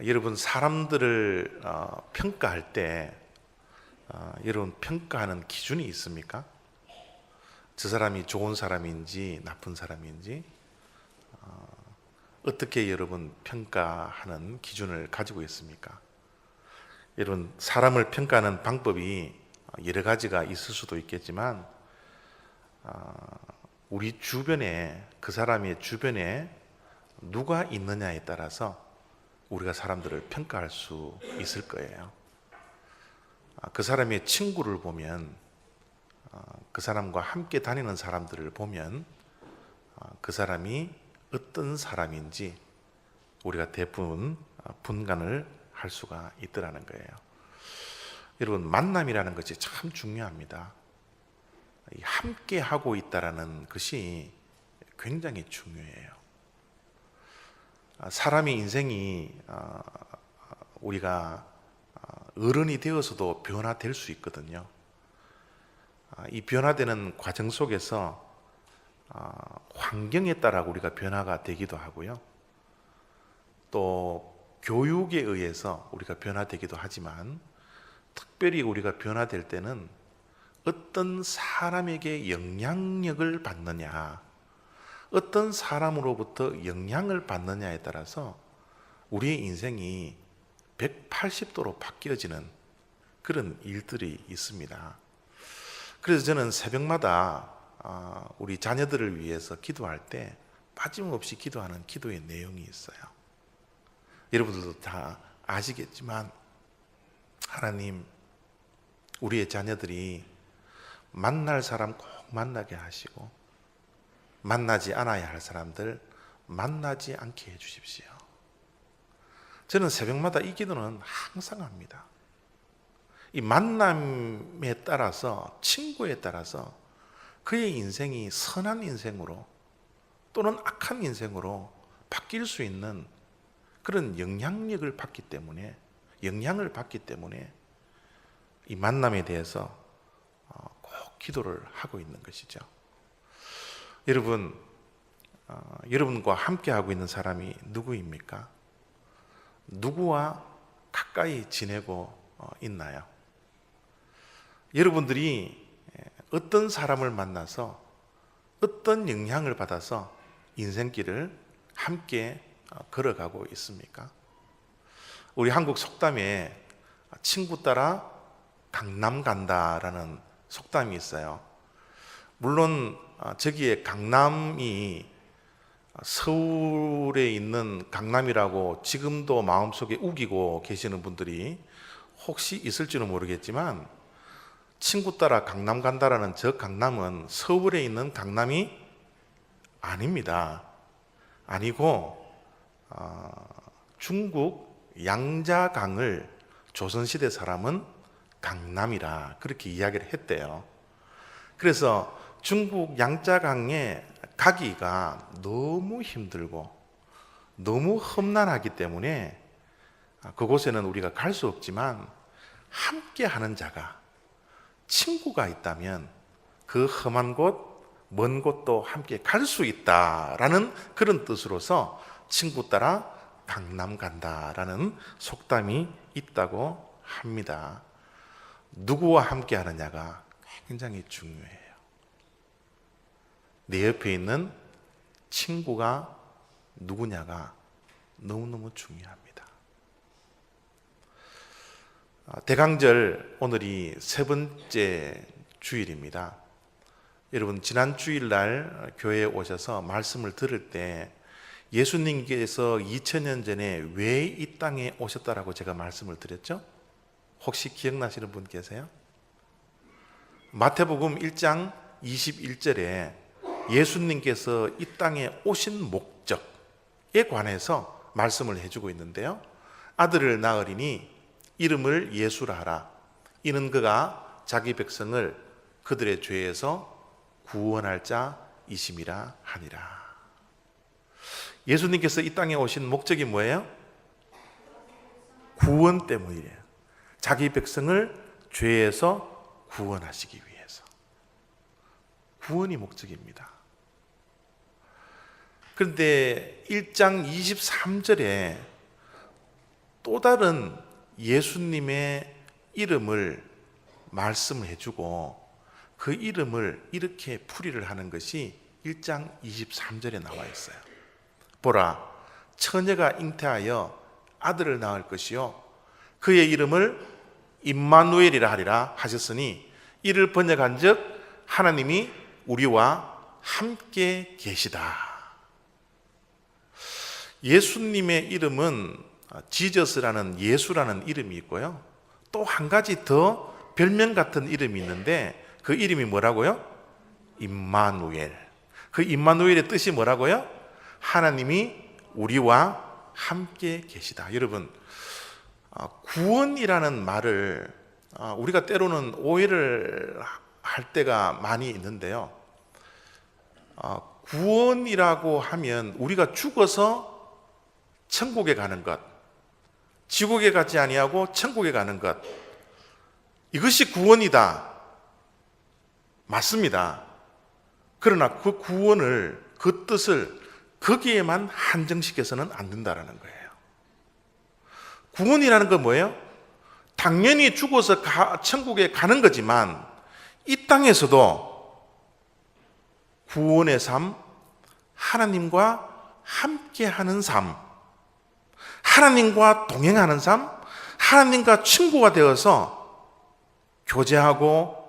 여러분 사람들을 평가할 때 여러분 평가하는 기준이 있습니까? 저 사람이 좋은 사람인지 나쁜 사람인지 어떻게 여러분 평가하는 기준을 가지고 있습니까? 여러분 사람을 평가하는 방법이 여러 가지가 있을 수도 있겠지만 우리 주변에 그 사람의 주변에 누가 있느냐에 따라서 우리가 사람들을 평가할 수 있을 거예요. 그 사람의 친구를 보면 그 사람과 함께 다니는 사람들을 보면 그 사람이 어떤 사람인지 우리가 대부분 분간을 할 수가 있더라는 거예요. 여러분 만남이라는 것이 참 중요합니다. 함께 하고 있다라는 것이 굉장히 중요해요. 사람의 인생이 우리가 어른이 되어서도 변화될 수 있거든요. 이 변화되는 과정 속에서 환경에 따라 우리가 변화가 되기도 하고요. 또 교육에 의해서 우리가 변화되기도 하지만 특별히 우리가 변화될 때는 어떤 사람에게 영향력을 받느냐, 어떤 사람으로부터 영향을 받느냐에 따라서 우리의 인생이 180도로 바뀌어지는 그런 일들이 있습니다. 그래서 저는 새벽마다 우리 자녀들을 위해서 기도할 때 빠짐없이 기도하는 기도의 내용이 있어요. 여러분들도 다 아시겠지만 하나님, 우리의 자녀들이 만날 사람 꼭 만나게 하시고 만나지 않아야 할 사람들 만나지 않게 해주십시오. 저는 새벽마다 이 기도는 항상 합니다. 이 만남에 따라서, 친구에 따라서 그의 인생이 선한 인생으로 또는 악한 인생으로 바뀔 수 있는 그런 영향을 받기 때문에 이 만남에 대해서 꼭 기도를 하고 있는 것이죠. 여러분, 여러분과 함께 하고 있는 사람이 누구입니까? 누구와 가까이 지내고 있나요? 여러분들이 어떤 사람을 만나서 어떤 영향을 받아서 인생길을 함께 걸어가고 있습니까? 우리 한국 속담에 친구 따라 강남 간다라는 속담이 있어요. 물론 저기에 강남이 서울에 있는 강남이라고 지금도 마음속에 우기고 계시는 분들이 혹시 있을지는 모르겠지만 친구 따라 강남 간다라는 저 강남은 서울에 있는 강남이 아닙니다. 아니고 중국 양자강을 조선시대 사람은 강남이라 그렇게 이야기를 했대요. 그래서 중국 양자강에 가기가 너무 힘들고 너무 험난하기 때문에 그곳에는 우리가 갈 수 없지만 함께 하는 자가, 친구가 있다면 그 험한 곳, 먼 곳도 함께 갈 수 있다라는 그런 뜻으로서 친구 따라 강남 간다라는 속담이 있다고 합니다. 누구와 함께 하느냐가 굉장히 중요해요. 내 옆에 있는 친구가 누구냐가 너무너무 중요합니다. 대강절 오늘이 세 번째 주일입니다. 여러분 지난 주일날 교회에 오셔서 말씀을 들을 때 예수님께서 2000년 전에 왜 이 땅에 오셨다라고 제가 말씀을 드렸죠? 혹시 기억나시는 분 계세요? 마태복음 1장 21절에 예수님께서 이 땅에 오신 목적에 관해서 말씀을 해주고 있는데요. 아들을 낳으리니 이름을 예수라 하라. 이는 그가 자기 백성을 그들의 죄에서 구원할 자이심이라 하니라. 예수님께서 이 땅에 오신 목적이 뭐예요? 구원 때문이에요. 자기 백성을 죄에서 구원하시기 위해서. 구원이 목적입니다. 그런데 1장 23절에 또 다른 예수님의 이름을 말씀을 해주고 그 이름을 이렇게 풀이를 하는 것이 1장 23절에 나와 있어요. 보라, 처녀가 잉태하여 아들을 낳을 것이요 그의 이름을 임마누엘이라 하리라 하셨으니 이를 번역한즉 하나님이 우리와 함께 계시다. 예수님의 이름은 지저스라는 예수라는 이름이 있고요, 또 한 가지 더 별명 같은 이름이 있는데 그 이름이 뭐라고요? 임마누엘. 그 임마누엘의 뜻이 뭐라고요? 하나님이 우리와 함께 계시다. 여러분, 구원이라는 말을 우리가 때로는 오해를 할 때가 많이 있는데요, 구원이라고 하면 우리가 죽어서 천국에 가는 것, 지옥에 가지 아니하고 천국에 가는 것, 이것이 구원이다. 맞습니다. 그러나 그 구원을, 그 뜻을 거기에만 한정시켜서는 안 된다라는 거예요. 구원이라는 건 뭐예요? 당연히 죽어서 천국에 가는 거지만 이 땅에서도 구원의 삶, 하나님과 함께하는 삶, 하나님과 동행하는 삶, 하나님과 친구가 되어서 교제하고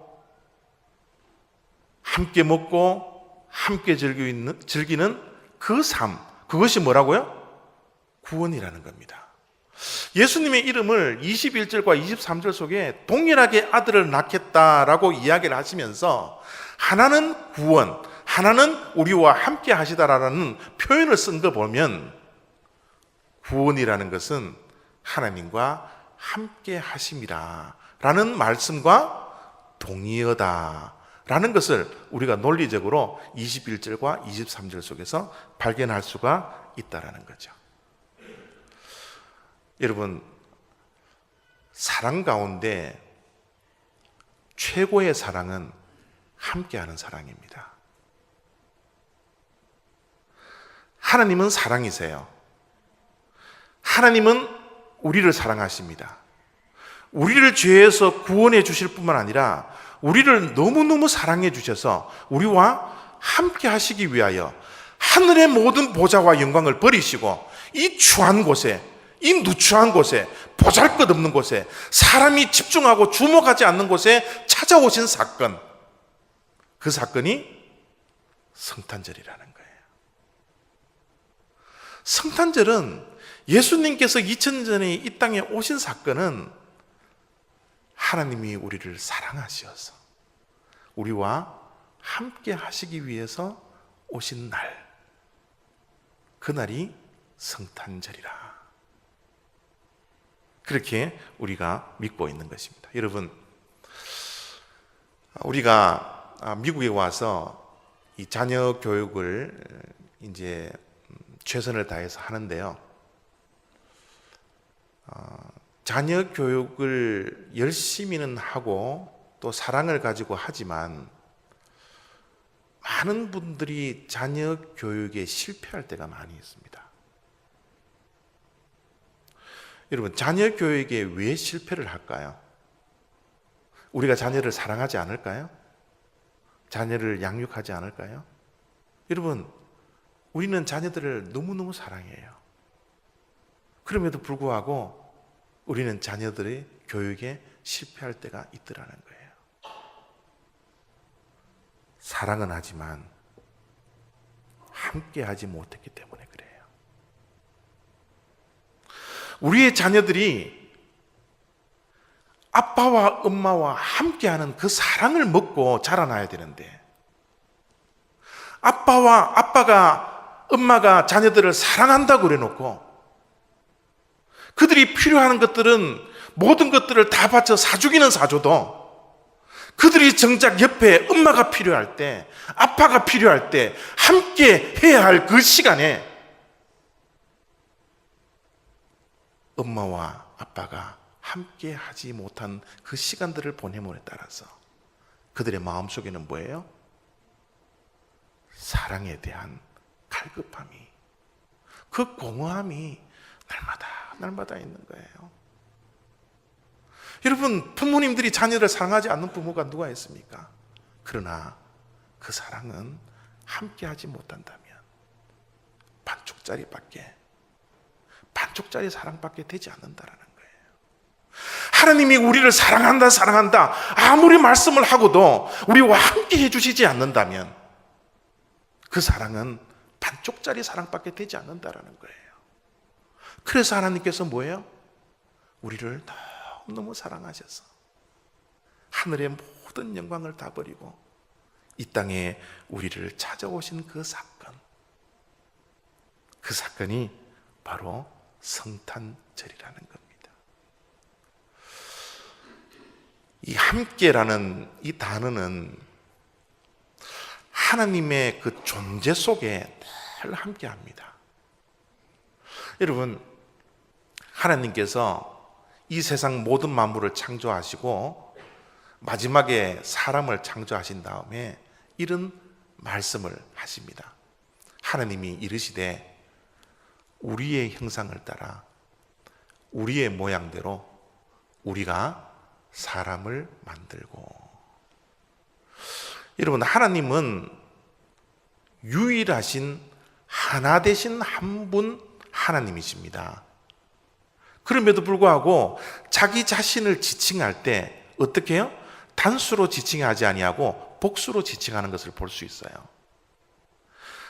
함께 먹고 함께 즐기는 그 삶, 그것이 뭐라고요? 구원이라는 겁니다. 예수님의 이름을 21절과 23절 속에 동일하게 아들을 낳겠다라고 이야기를 하시면서 하나는 구원, 하나는 우리와 함께 하시다라는 표현을 쓴 거 보면 구원이라는 것은 하나님과 함께 하심이라 라는 말씀과 동의어다 라는 것을 우리가 논리적으로 21절과 23절 속에서 발견할 수가 있다라는 거죠. 여러분, 사랑 가운데 최고의 사랑은 함께하는 사랑입니다. 하나님은 사랑이세요. 하나님은 우리를 사랑하십니다. 우리를 죄에서 구원해 주실 뿐만 아니라 우리를 너무너무 사랑해 주셔서 우리와 함께 하시기 위하여 하늘의 모든 보좌와 영광을 버리시고 이 추한 곳에, 이 누추한 곳에, 보잘것없는 곳에, 사람이 집중하고 주목하지 않는 곳에 찾아오신 사건, 그 사건이 성탄절이라는 거예요. 성탄절은 예수님께서 2000년 전에 이 땅에 오신 사건은 하나님이 우리를 사랑하셔서 우리와 함께 하시기 위해서 오신 날, 그날이 성탄절이라, 그렇게 우리가 믿고 있는 것입니다. 여러분, 우리가 미국에 와서 이 자녀 교육을 이제 최선을 다해서 하는데요, 자녀 교육을 열심히는 하고 또 사랑을 가지고 하지만 많은 분들이 자녀 교육에 실패할 때가 많이 있습니다. 여러분, 자녀 교육에 왜 실패를 할까요? 우리가 자녀를 사랑하지 않을까요? 자녀를 양육하지 않을까요? 여러분, 우리는 자녀들을 너무너무 사랑해요. 그럼에도 불구하고 우리는 자녀들의 교육에 실패할 때가 있더라는 거예요. 사랑은 하지만 함께 하지 못했기 때문에 그래요. 우리의 자녀들이 아빠와 엄마와 함께하는 그 사랑을 먹고 자라나야 되는데, 아빠가 엄마가 자녀들을 사랑한다고 그래놓고 그들이 필요한 것들은 모든 것들을 다 바쳐 사주기는 사줘도 그들이 정작 옆에 엄마가 필요할 때, 아빠가 필요할 때 함께 해야 할 그 시간에 엄마와 아빠가 함께 하지 못한 그 시간들을 보냄에 따라서 그들의 마음속에는 뭐예요? 사랑에 대한 갈급함이, 그 공허함이 날마다 날마다 있는 거예요. 여러분, 부모님들이 자녀를 사랑하지 않는 부모가 누가 있습니까? 그러나 그 사랑은 함께하지 못한다면 반쪽짜리 사랑밖에 되지 않는다라는 거예요. 하나님이 우리를 사랑한다 아무리 말씀을 하고도 우리와 함께 해주시지 않는다면 그 사랑은 반쪽짜리 사랑밖에 되지 않는다라는 거예요. 그래서 하나님께서 뭐예요? 우리를 너무 사랑하셔서 하늘의 모든 영광을 다 버리고 이 땅에 우리를 찾아오신 그 사건이 바로 성탄절이라는 겁니다. 이 함께라는 이 단어는 하나님의 그 존재 속에 늘 함께합니다. 여러분, 하나님께서 이 세상 모든 만물을 창조하시고 마지막에 사람을 창조하신 다음에 이런 말씀을 하십니다. 하나님이 이르시되 우리의 형상을 따라 우리의 모양대로 우리가 사람을 만들고. 여러분, 하나님은 유일하신 하나 되신 한 분 하나님이십니다. 그럼에도 불구하고 자기 자신을 지칭할 때 어떻게 해요? 단수로 지칭하지 아니하고 복수로 지칭하는 것을 볼 수 있어요.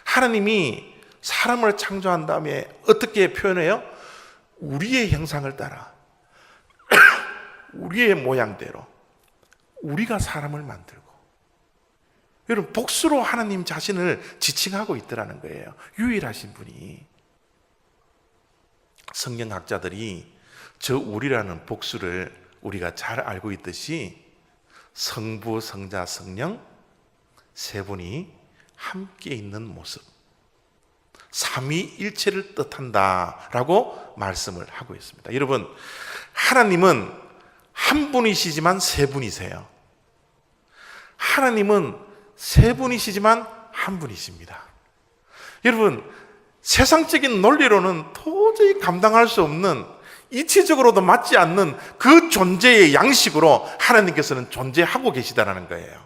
하나님이 사람을 창조한 다음에 어떻게 표현해요? 우리의 형상을 따라 우리의 모양대로 우리가 사람을 만들고. 여러분, 복수로 하나님 자신을 지칭하고 있더라는 거예요. 유일하신 분이. 성경학자들이 저 우리라는 복수를 우리가 잘 알고 있듯이 성부, 성자, 성령 세 분이 함께 있는 모습, 삼위일체를 뜻한다라고 말씀을 하고 있습니다. 여러분, 하나님은 한 분이시지만 세 분이세요. 하나님은 세 분이시지만 한 분이십니다. 여러분, 세상적인 논리로는 도저히 감당할 수 없는, 이치적으로도 맞지 않는 그 존재의 양식으로 하나님께서는 존재하고 계시다는 거예요.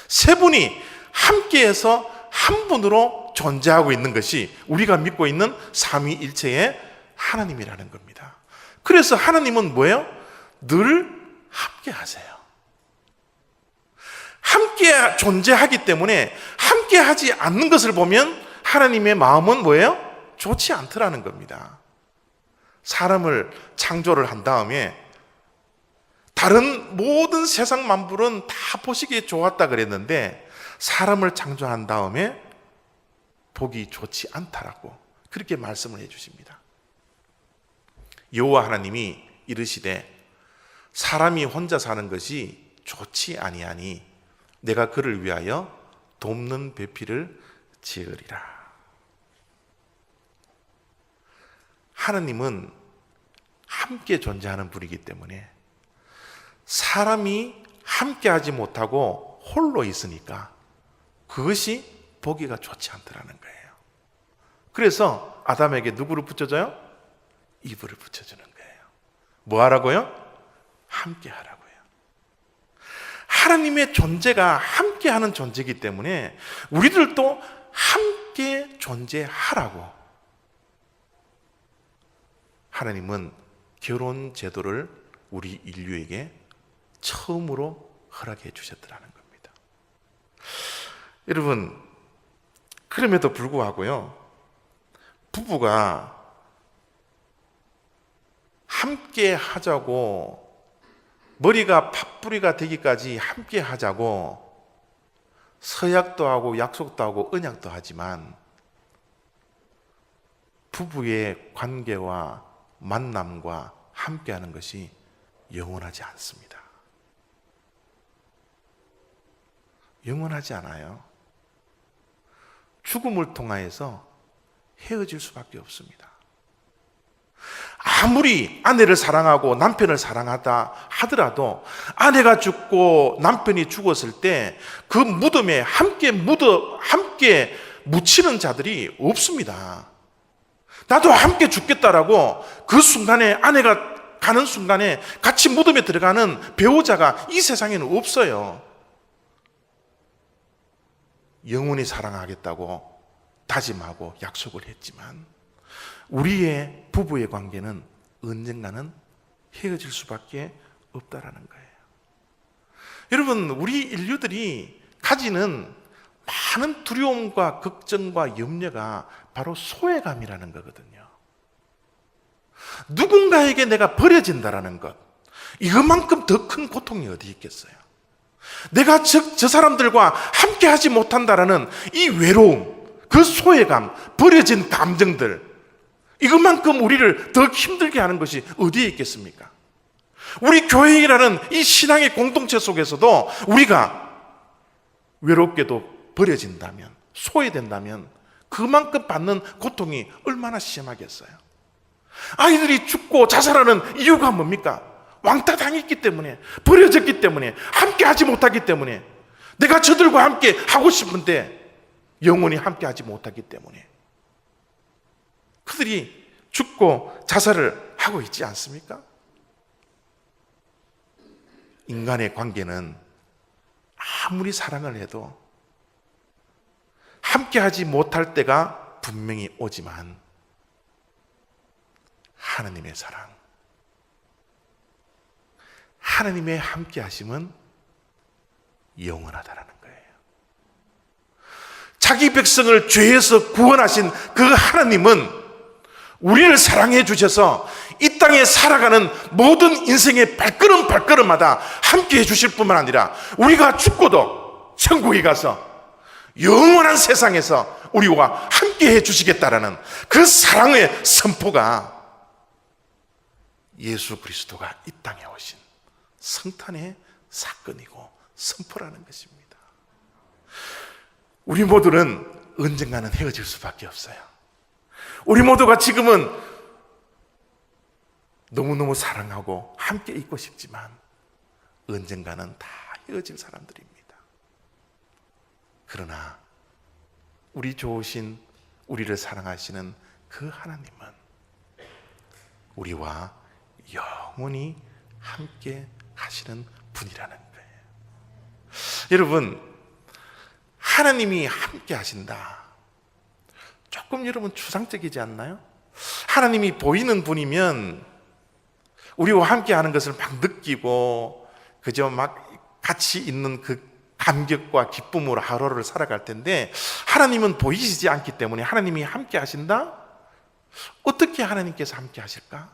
세 분이 함께해서 한 분으로 존재하고 있는 것이 우리가 믿고 있는 삼위일체의 하나님이라는 겁니다. 그래서 하나님은 뭐예요? 늘 함께 하세요. 함께 존재하기 때문에 함께 하지 않는 것을 보면 하나님의 마음은 뭐예요? 좋지 않더라는 겁니다. 사람을 창조를 한 다음에 다른 모든 세상 만물은 다 보시기에 좋았다 그랬는데 사람을 창조한 다음에 보기 좋지 않다라고 그렇게 말씀을 해주십니다. 여호와 하나님이 이르시되 사람이 혼자 사는 것이 좋지 아니하니 내가 그를 위하여 돕는 배필을 지으리라. 하나님은 함께 존재하는 분이기 때문에 사람이 함께하지 못하고 홀로 있으니까 그것이 보기가 좋지 않더라는 거예요. 그래서 아담에게 누구를 붙여줘요? 이브를 붙여주는 거예요. 뭐 하라고요? 함께 하라고요. 하나님의 존재가 함께하는 존재이기 때문에 우리들도 함께 존재하라고 하나님은 결혼 제도를 우리 인류에게 처음으로 허락해 주셨더라는 겁니다. 여러분, 그럼에도 불구하고요, 부부가 함께 하자고, 머리가 팥뿌리가 되기까지 함께 하자고 서약도 하고 약속도 하고 언약도 하지만 부부의 관계와 만남과 함께하는 것이 영원하지 않습니다. 영원하지 않아요. 죽음을 통하여서 헤어질 수밖에 없습니다. 아무리 아내를 사랑하고 남편을 사랑하다 하더라도 아내가 죽고 남편이 죽었을 때 그 무덤에 함께 묻히는 자들이 없습니다. 나도 함께 죽겠다라고 그 순간에 아내가 가는 순간에 같이 무덤에 들어가는 배우자가 이 세상에는 없어요. 영원히 사랑하겠다고 다짐하고 약속을 했지만 우리의 부부의 관계는 언젠가는 헤어질 수밖에 없다라는 거예요. 여러분, 우리 인류들이 가지는 많은 두려움과 걱정과 염려가 바로 소외감이라는 거거든요. 누군가에게 내가 버려진다라는 것, 이것만큼 더 큰 고통이 어디 있겠어요? 내가 저 사람들과 함께 하지 못한다라는 이 외로움, 그 소외감, 버려진 감정들, 이것만큼 우리를 더 힘들게 하는 것이 어디에 있겠습니까? 우리 교회라는 이 신앙의 공동체 속에서도 우리가 외롭게도 버려진다면, 소외된다면 그만큼 받는 고통이 얼마나 심하겠어요? 아이들이 죽고 자살하는 이유가 뭡니까? 왕따 당했기 때문에, 버려졌기 때문에, 함께 하지 못하기 때문에, 내가 저들과 함께 하고 싶은데 영원히 함께 하지 못하기 때문에 그들이 죽고 자살을 하고 있지 않습니까? 인간의 관계는 아무리 사랑을 해도 함께 하지 못할 때가 분명히 오지만 하나님의 사랑, 하나님의 함께 하심은 영원하다라는 거예요. 자기 백성을 죄에서 구원하신 그 하나님은 우리를 사랑해 주셔서 이 땅에 살아가는 모든 인생의 발걸음마다 함께 해 주실 뿐만 아니라 우리가 죽고도 천국에 가서 영원한 세상에서 우리와 함께 해 주시겠다라는 그 사랑의 선포가 예수 그리스도가 이 땅에 오신 성탄의 사건이고 선포라는 것입니다. 우리 모두는 언젠가는 헤어질 수밖에 없어요. 우리 모두가 지금은 너무너무 사랑하고 함께 있고 싶지만 언젠가는 다 헤어질 사람들입니다. 그러나 우리 좋으신, 우리를 사랑하시는 그 하나님은 우리와 영원히 함께 하시는 분이라는 거예요. 여러분, 하나님이 함께 하신다. 조금 여러분 추상적이지 않나요? 하나님이 보이는 분이면 우리와 함께 하는 것을 막 느끼고 그저 막 같이 있는 그 감격과 기쁨으로 하루를 살아갈 텐데, 하나님은 보이시지 않기 때문에 하나님이 함께 하신다? 어떻게 하나님께서 함께 하실까?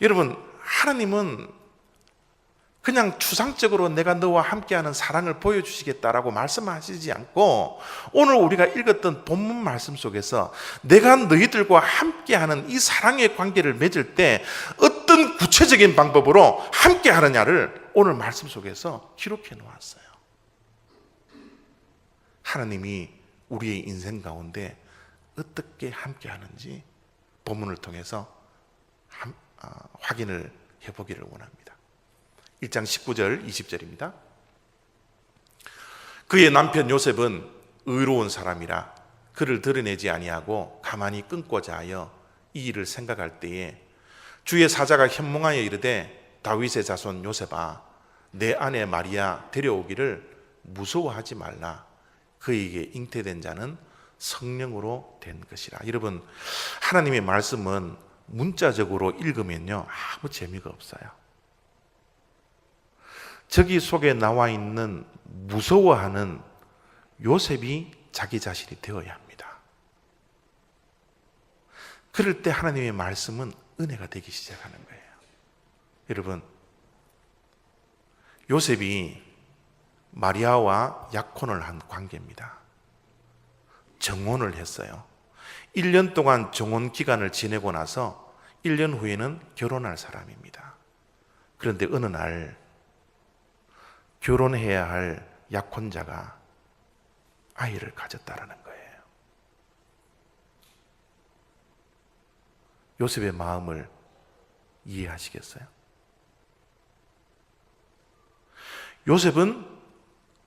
여러분, 하나님은 그냥 추상적으로 내가 너와 함께하는 사랑을 보여주시겠다라고 말씀하시지 않고, 오늘 우리가 읽었던 본문 말씀 속에서 내가 너희들과 함께하는 이 사랑의 관계를 맺을 때 어떤 구체적인 방법으로 함께하느냐를 오늘 말씀 속에서 기록해 놓았어요. 하나님이 우리의 인생 가운데 어떻게 함께하는지 본문을 통해서 확인을 해보기를 원합니다. 1장 19절 20절입니다. 그의 남편 요셉은 의로운 사람이라 그를 드러내지 아니하고 가만히 끊고자 하여 이 일을 생각할 때에 주의 사자가 현몽하여 이르되, 다윗의 자손 요셉아, 내 아내 마리아 데려오기를 무서워하지 말라. 그에게 잉태된 자는 성령으로 된 것이라. 여러분, 하나님의 말씀은 문자적으로 읽으면요 아무 재미가 없어요. 저기 속에 나와 있는 무서워하는 요셉이 자기 자신이 되어야 합니다. 그럴 때 하나님의 말씀은 은혜가 되기 시작하는 거예요. 여러분, 요셉이 마리아와 약혼을 한 관계입니다. 정혼을 했어요. 1년 동안 정혼 기간을 지내고 나서 1년 후에는 결혼할 사람입니다. 그런데 어느 날 결혼해야 할 약혼자가 아이를 가졌다라는 거예요. 요셉의 마음을 이해하시겠어요? 요셉은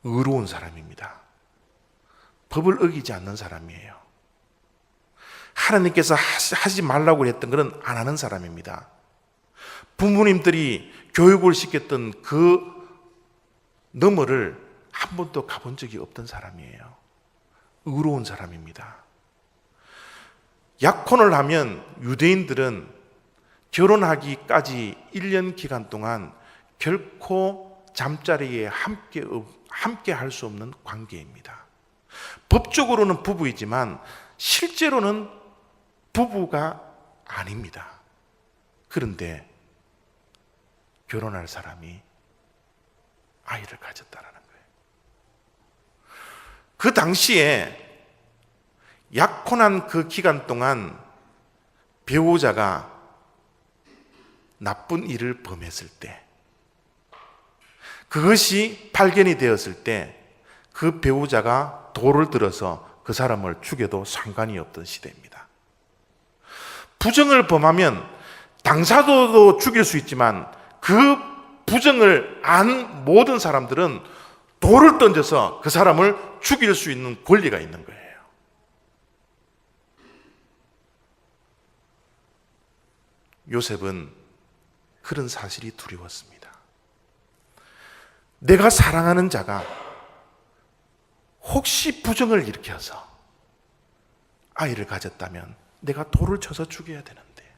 의로운 사람입니다. 법을 어기지 않는 사람이에요. 하나님께서 하지 말라고 했던 것은 안 하는 사람입니다. 부모님들이 교육을 시켰던 그 너머를 한 번도 가본 적이 없던 사람이에요. 의로운 사람입니다. 약혼을 하면 유대인들은 결혼하기까지 1년 기간 동안 결코 잠자리에 함께 할 수 없는 관계입니다. 법적으로는 부부이지만 실제로는 부부가 아닙니다. 그런데 결혼할 사람이 아이를 가졌다라는 거예요. 그 당시에 약혼한 그 기간 동안 배우자가 나쁜 일을 범했을 때, 그것이 발견이 되었을 때 그 배우자가 돌을 들어서 그 사람을 죽여도 상관이 없던 시대입니다. 부정을 범하면 당사자도 죽일 수 있지만 그 부정을 안 모든 사람들은 돌을 던져서 그 사람을 죽일 수 있는 권리가 있는 거예요. 요셉은 그런 사실이 두려웠습니다. 내가 사랑하는 자가 혹시 부정을 일으켜서 아이를 가졌다면 내가 돌을 쳐서 죽여야 되는데,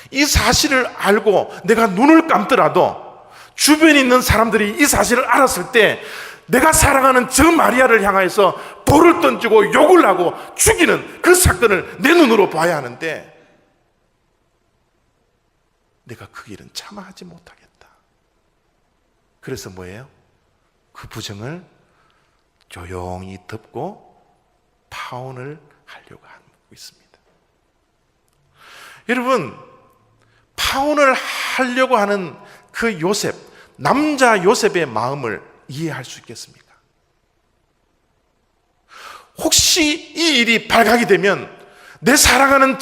이 사실을 알고 내가 눈을 감더라도 주변에 있는 사람들이 이 사실을 알았을 때 내가 사랑하는 저 마리아를 향해서 돌을 던지고 욕을 하고 죽이는 그 사건을 내 눈으로 봐야 하는데 내가 그 일은 참아하지 못하겠다. 그래서 뭐예요? 그 부정을 조용히 덮고 파혼을 하려고 하고 있습니다. 여러분, 파혼을 하려고 하는 그 요셉, 남자 요셉의 마음을 이해할 수 있겠습니까? 혹시 이 일이 발각이 되면 내 사랑하는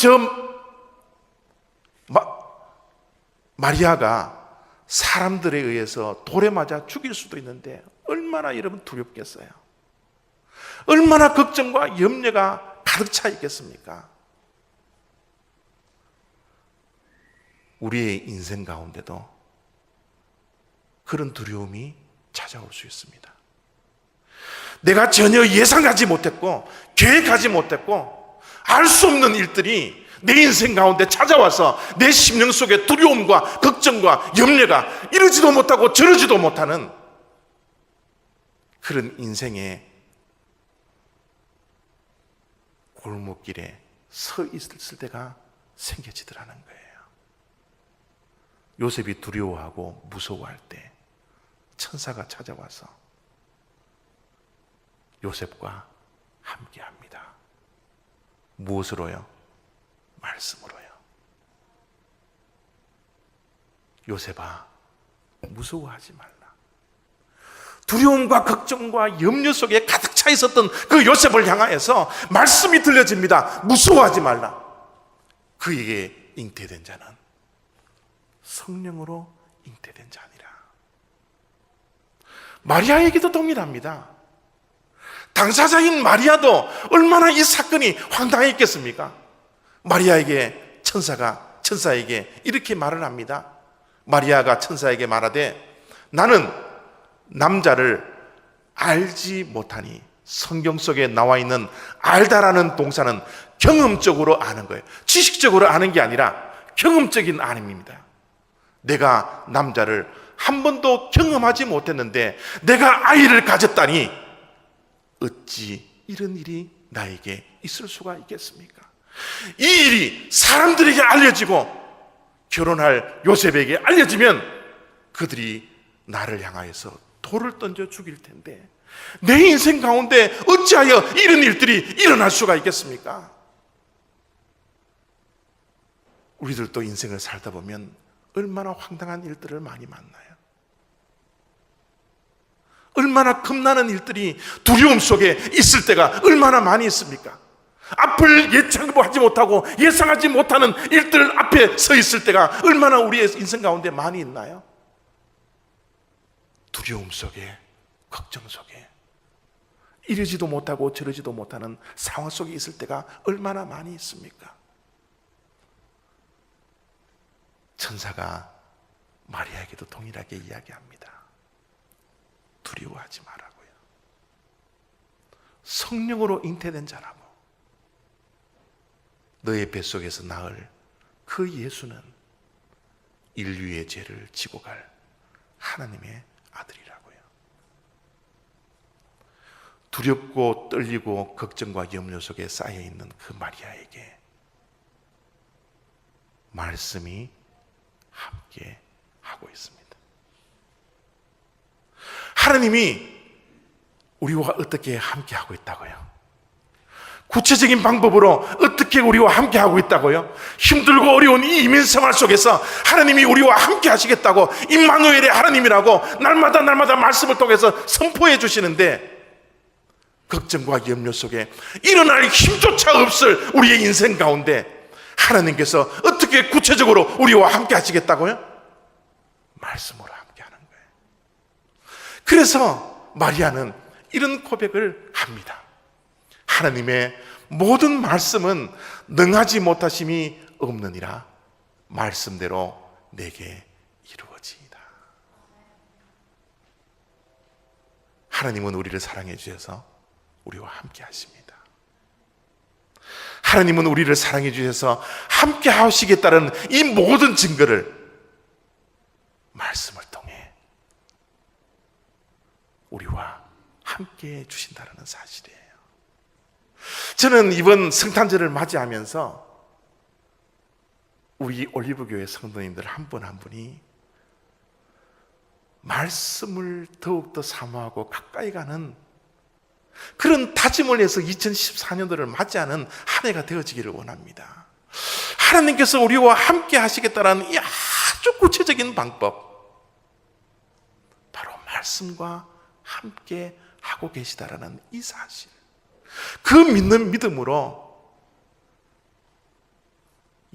마리아가 사람들에 의해서 돌에 맞아 죽일 수도 있는데 얼마나 여러분 두렵겠어요? 얼마나 걱정과 염려가 가득 차 있겠습니까? 우리의 인생 가운데도 그런 두려움이 찾아올 수 있습니다. 내가 전혀 예상하지 못했고 계획하지 못했고 알 수 없는 일들이 내 인생 가운데 찾아와서 내 심령 속에 두려움과 걱정과 염려가 이러지도 못하고 저러지도 못하는 그런 인생의 골목길에 서 있을 때가 생겨지더라는 거예요. 요셉이 두려워하고 무서워할 때 천사가 찾아와서 요셉과 함께합니다. 무엇으로요? 말씀으로요. 요셉아, 무서워하지 말라. 두려움과 걱정과 염려 속에 가득 차 있었던 그 요셉을 향하여서 말씀이 들려집니다. 무서워하지 말라. 그에게 잉태된 자는 성령으로 잉태된 자니라. 마리아에게도 동일합니다. 당사자인 마리아도 얼마나 이 사건이 황당했겠습니까? 마리아에게 천사에게 이렇게 말을 합니다. 마리아가 천사에게 말하되 나는 남자를 알지 못하니, 성경 속에 나와 있는 알다라는 동사는 경험적으로 아는 거예요. 지식적으로 아는 게 아니라 경험적인 아님입니다. 내가 남자를 한 번도 경험하지 못했는데 내가 아이를 가졌다니 어찌 이런 일이 나에게 있을 수가 있겠습니까? 이 일이 사람들에게 알려지고 결혼할 요셉에게 알려지면 그들이 나를 향하여서 돌을 던져 죽일 텐데 내 인생 가운데 어찌하여 이런 일들이 일어날 수가 있겠습니까? 우리들도 인생을 살다 보면 얼마나 황당한 일들을 많이 만나요. 얼마나 겁나는 일들이 두려움 속에 있을 때가 얼마나 많이 있습니까? 앞을 예상하지 못하고 예상하지 못하는 일들 앞에 서 있을 때가 얼마나 우리의 인생 가운데 많이 있나요? 두려움 속에, 걱정 속에 이러지도 못하고 저러지도 못하는 상황 속에 있을 때가 얼마나 많이 있습니까? 천사가 마리아에게도 동일하게 이야기합니다. 두려워하지 말라고요. 성령으로 잉태된 자라고, 너의 뱃속에서 낳을 그 예수는 인류의 죄를 지고 갈 하나님의 아들이라고요. 두렵고 떨리고 걱정과 염려 속에 쌓여있는 그 마리아에게 말씀이 함께 하고 있습니다. 하나님이 우리와 어떻게 함께 하고 있다고요? 구체적인 방법으로 어떻게 우리와 함께 하고 있다고요? 힘들고 어려운 이 이민 생활 속에서 하나님이 우리와 함께 하시겠다고 임마누엘의 하나님이라고 날마다 말씀을 통해서 선포해 주시는데, 걱정과 염려 속에 일어날 힘조차 없을 우리의 인생 가운데 하나님께서 어떻게 구체적으로 우리와 함께 하시겠다고요? 말씀으로 함께 하는 거예요. 그래서 마리아는 이런 고백을 합니다. 하나님의 모든 말씀은 능하지 못하심이 없느니라. 말씀대로 내게 이루어지이다. 하나님은 우리를 사랑해 주셔서 우리와 함께 하십니다. 하나님은 우리를 사랑해 주셔서 함께 하시겠다는 이 모든 증거를 말씀을 통해 우리와 함께 해 주신다는 사실이에요. 저는 이번 성탄절을 맞이하면서 우리 올리브교회 성도님들 한 분 한 분이 말씀을 더욱더 사모하고 가까이 가는 그런 다짐을 해서 2014년도를 맞이하는 한 해가 되어지기를 원합니다. 하나님께서 우리와 함께 하시겠다는 이 아주 구체적인 방법, 바로 말씀과 함께 하고 계시다라는 이 사실, 그 믿는 믿음으로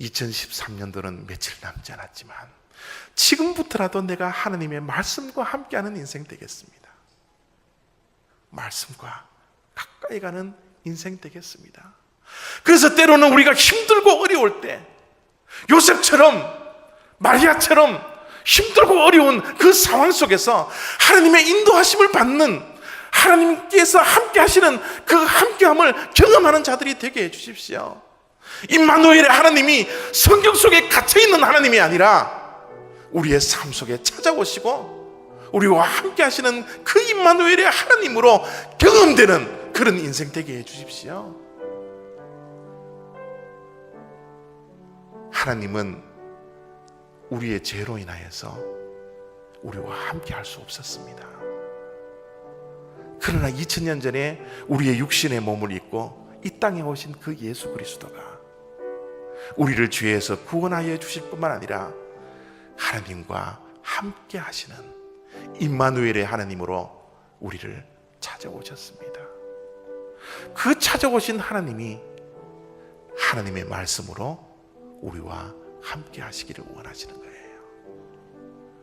2013년도는 며칠 남지 않았지만 지금부터라도 내가 하나님의 말씀과 함께하는 인생 되겠습니다. 말씀과 가까이 가는 인생 되겠습니다. 그래서 때로는 우리가 힘들고 어려울 때 요셉처럼 마리아처럼 힘들고 어려운 그 상황 속에서 하나님의 인도하심을 받는, 하나님께서 함께 하시는 그 함께함을 경험하는 자들이 되게 해주십시오. 임마누엘의 하나님이 성경 속에 갇혀있는 하나님이 아니라 우리의 삶 속에 찾아오시고 우리와 함께 하시는 그 임마누엘의 하나님으로 경험되는 그런 인생 되게 해주십시오. 하나님은 우리의 죄로 인하여서 우리와 함께 할 수 없었습니다. 그러나 2000년 전에 우리의 육신의 몸을 입고 이 땅에 오신 그 예수 그리스도가 우리를 죄에서 구원하여 주실 뿐만 아니라 하나님과 함께 하시는 임마누엘의 하나님으로 우리를 찾아오셨습니다. 그 찾아오신 하나님이 하나님의 말씀으로 우리와 함께 하시기를 원하시는 거예요.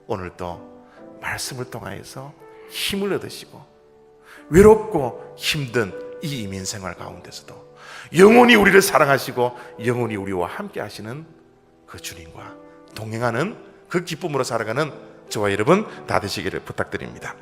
오늘도 말씀을 통하여서 힘을 얻으시고 외롭고 힘든 이 이민생활 가운데서도 영원히 우리를 사랑하시고 영원히 우리와 함께 하시는 그 주님과 동행하는 그 기쁨으로 살아가는 저와 여러분 다 되시기를 부탁드립니다.